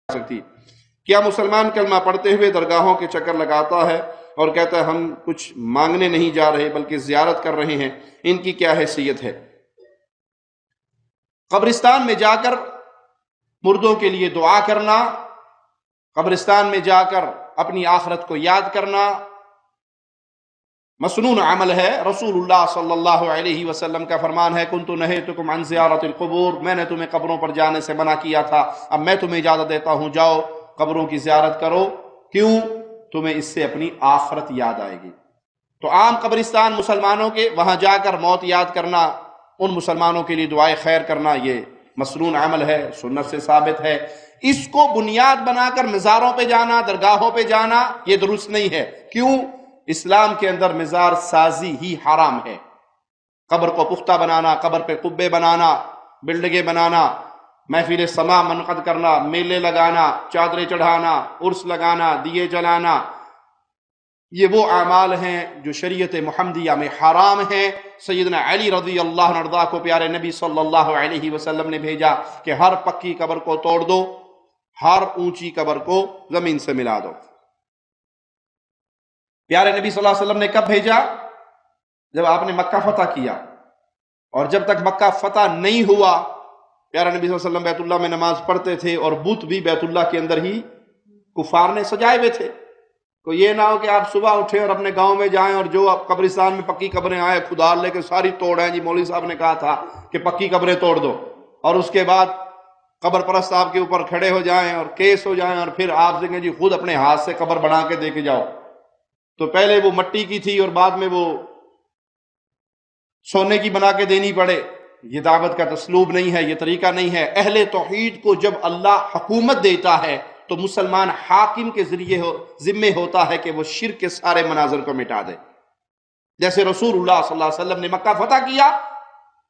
سکتی۔ کیا مسلمان کلمہ پڑھتے ہوئے درگاہوں کے چکر لگاتا ہے اور کہتا ہے ہم کچھ مانگنے نہیں جا رہے بلکہ زیارت کر رہے ہیں، ان کی کیا حیثیت ہے؟ قبرستان میں جا کر مردوں کے لیے دعا کرنا، قبرستان میں جا کر اپنی آخرت کو یاد کرنا مسنون عمل ہے۔ رسول اللہ صلی اللہ علیہ وسلم کا فرمان ہے کنت نہیتکم عن زیارت القبور، میں نے تمہیں قبروں پر جانے سے منع کیا تھا، اب میں تمہیں اجازت دیتا ہوں جاؤ قبروں کی زیارت کرو۔ کیوں؟ تمہیں اس سے اپنی آخرت یاد آئے گی۔ تو عام قبرستان مسلمانوں کے، وہاں جا کر موت یاد کرنا، ان مسلمانوں کے لیے دعائے خیر کرنا، یہ مسنون عمل ہے، سنت سے ثابت ہے۔ اس کو بنیاد بنا کر مزاروں پہ جانا، درگاہوں پہ جانا، یہ درست نہیں ہے۔ کیوں؟ اسلام کے اندر مزار سازی ہی حرام ہے۔ قبر کو پختہ بنانا، قبر پہ قبے بنانا، بلڈنگیں بنانا، محفل سما منعقد کرنا، میلے لگانا، چادریں چڑھانا، عرس لگانا، دیے جلانا، یہ وہ اعمال ہیں جو شریعت محمدیہ میں حرام ہیں۔ سیدنا علی رضی اللہ عنہ کو پیارے نبی صلی اللہ علیہ وسلم نے بھیجا کہ ہر پکی قبر کو توڑ دو، ہر اونچی قبر کو زمین سے ملا دو۔ پیارے نبی صلی اللہ علیہ وسلم نے کب بھیجا؟ جب آپ نے مکہ فتح کیا، اور جب تک مکہ فتح نہیں ہوا پیارے نبی صلی اللہ علیہ وسلم بیت اللہ میں نماز پڑھتے تھے، اور بت بھی بیت اللہ کے اندر ہی کفار نے سجائے ہوئے تھے۔ تو یہ نہ ہو کہ آپ صبح اٹھیں اور اپنے گاؤں میں جائیں اور جو آپ قبرستان میں پکی قبریں آئے خدا لے کے ساری توڑیں، جی مولوی صاحب نے کہا تھا کہ پکی قبریں توڑ دو، اور اس کے بعد قبر پرست آپ کے اوپر کھڑے ہو جائیں اور کیس ہو جائیں، اور پھر آپ سے کہیں جی خود اپنے ہاتھ سے قبر بنا کے دے کے جاؤ۔ تو پہلے وہ مٹی کی تھی اور بعد میں وہ سونے کی بنا کے دینی پڑے۔ یہ دعوت کا اسلوب نہیں ہے، یہ طریقہ نہیں ہے۔ اہل توحید کو جب اللہ حکومت دیتا ہے تو مسلمان حاکم کے ذریعے ذمہ ہوتا ہے کہ وہ شرک کے سارے مناظر کو مٹا دے۔ جیسے رسول اللہ صلی اللہ علیہ وسلم نے مکہ فتح کیا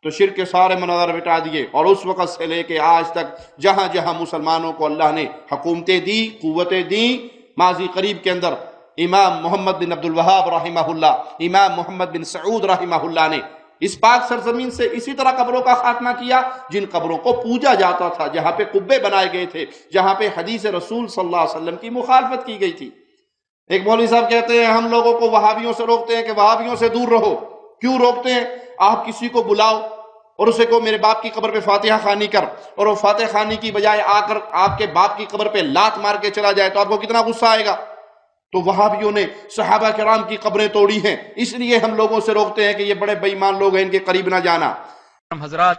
تو شرک کے سارے مناظر مٹا دیے، اور اس وقت سے لے کے آج تک جہاں جہاں مسلمانوں کو اللہ نے حکومتیں دی، قوتیں دیں، ماضی قریب کے اندر امام محمد بن عبد الوہاب رحمہ اللہ، امام محمد بن سعود رحمہ اللہ نے اس پاک سرزمین سے اسی طرح قبروں کا خاتمہ کیا جن قبروں کو پوجا جاتا تھا، جہاں پہ قبے بنائے گئے تھے، جہاں پہ حدیث رسول صلی اللہ علیہ وسلم کی مخالفت کی گئی تھی۔ ایک مولوی صاحب کہتے ہیں ہم لوگوں کو وہابیوں سے روکتے ہیں کہ وہابیوں سے دور رہو۔ کیوں روکتے ہیں؟ آپ کسی کو بلاؤ اور اسے کو میرے باپ کی قبر پہ فاتحہ خوانی کر، اور وہ فاتحہ خوانی کی بجائے آ کر آپ کے باپ کی قبر پہ لات مار کے چلا جائے تو آپ کو کتنا غصہ آئے گا؟ تو وہابیوں نے صحابہ کرام کی قبریں توڑی ہیں، اس لیے ہم لوگوں سے روکتے ہیں کہ یہ بڑے بے ایمان لوگ ہیں، ان کے قریب نہ جانا۔ حضرات،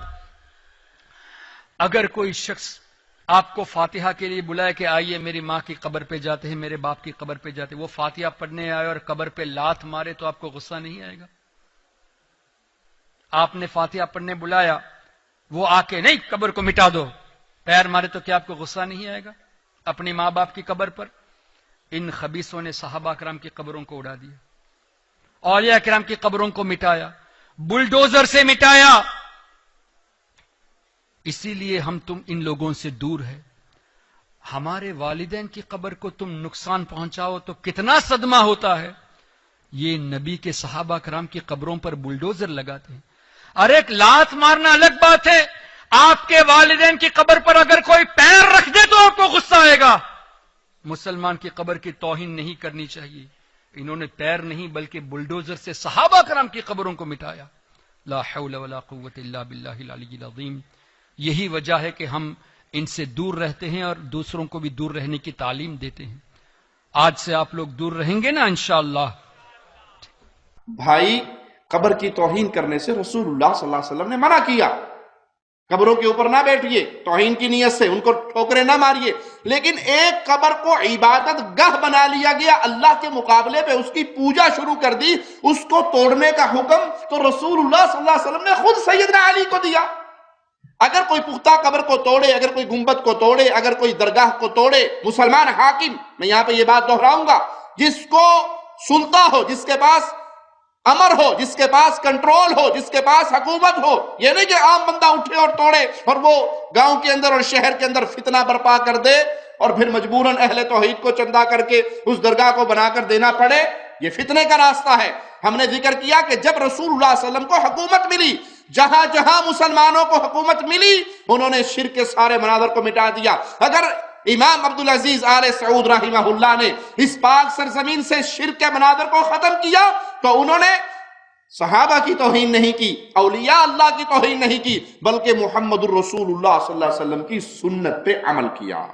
اگر کوئی شخص آپ کو فاتحہ کے لیے بلائے کہ آئیے میری ماں کی قبر پہ جاتے ہیں، میرے باپ کی قبر پہ جاتے ہیں، وہ فاتحہ پڑھنے آئے اور قبر پہ لات مارے تو آپ کو غصہ نہیں آئے گا؟ آپ نے فاتحہ پڑھنے بلایا، وہ آ کے نہیں قبر کو مٹا دو، پیر مارے تو کیا آپ کو غصہ نہیں آئے گا؟ اپنی ماں باپ کی قبر پر ان خبیثوں نے صحابہ کرام کی قبروں کو اڑا دیا، اولیاء کرام کی قبروں کو مٹایا، بلڈوزر سے مٹایا۔ اسی لیے ہم تم ان لوگوں سے دور ہے۔ ہمارے والدین کی قبر کو تم نقصان پہنچاؤ تو کتنا صدمہ ہوتا ہے۔ یہ نبی کے صحابہ کرام کی قبروں پر بلڈوزر لگاتے ہیں۔ اور ایک لات مارنا الگ بات ہے، آپ کے والدین کی قبر پر اگر کوئی پیر رکھ دے تو آپ کو غصہ آئے گا۔ مسلمان کی قبر کی توہین نہیں کرنی چاہیے۔ انہوں نے پیر نہیں بلکہ بلڈوزر سے صحابہ کرام کی قبروں کو مٹایا۔ لا حول ولا قوت الا باللہ العلی العظیم۔ یہی وجہ ہے کہ ہم ان سے دور رہتے ہیں اور دوسروں کو بھی دور رہنے کی تعلیم دیتے ہیں۔ آج سے آپ لوگ دور رہیں گے نا انشاءاللہ؟ بھائی، قبر کی توہین کرنے سے رسول اللہ صلی اللہ علیہ وسلم نے منع کیا۔ قبروں کے اوپر نہ بیٹھیے توہین کی نیت سے، ان کو ٹھوکریں نہ ماریے، لیکن ایک قبر کو عبادت گاہ بنا لیا گیا، اللہ کے مقابلے پہ اس کی پوجا شروع کر دی، اس کو توڑنے کا حکم تو رسول اللہ صلی اللہ علیہ وسلم نے خود سیدنا علی کو دیا۔ اگر کوئی پختہ قبر کو توڑے، اگر کوئی گنبد کو توڑے، اگر کوئی درگاہ کو توڑے، مسلمان حاکم، میں یہاں پہ یہ بات دہراؤں گا، جس کو سلطہ ہو، جس کے پاس امر ہو، جس کے پاس کنٹرول ہو، جس کے پاس حکومت ہو، یہ نہیں کہ عام بندہ اٹھے اور توڑے اور وہ گاؤں کے اندر اور شہر کے اندر فتنہ برپا کر دے اور پھر مجبوراً اہل توحید کو چندہ کر کے اس درگاہ کو بنا کر دینا پڑے، یہ فتنے کا راستہ ہے۔ ہم نے ذکر کیا کہ جب رسول اللہ صلی اللہ علیہ وسلم کو حکومت ملی، جہاں جہاں مسلمانوں کو حکومت ملی، انہوں نے شرک کے سارے مناظر کو مٹا دیا۔ اگر امام عبدالعزیز آل سعود رحمہ اللہ نے اس پاک سرزمین سے شرک کے مناظر کو ختم کیا تو انہوں نے صحابہ کی توہین نہیں کی، اولیاء اللہ کی توہین نہیں کی، بلکہ محمد الرسول اللہ صلی اللہ علیہ وسلم کی سنت پہ عمل کیا۔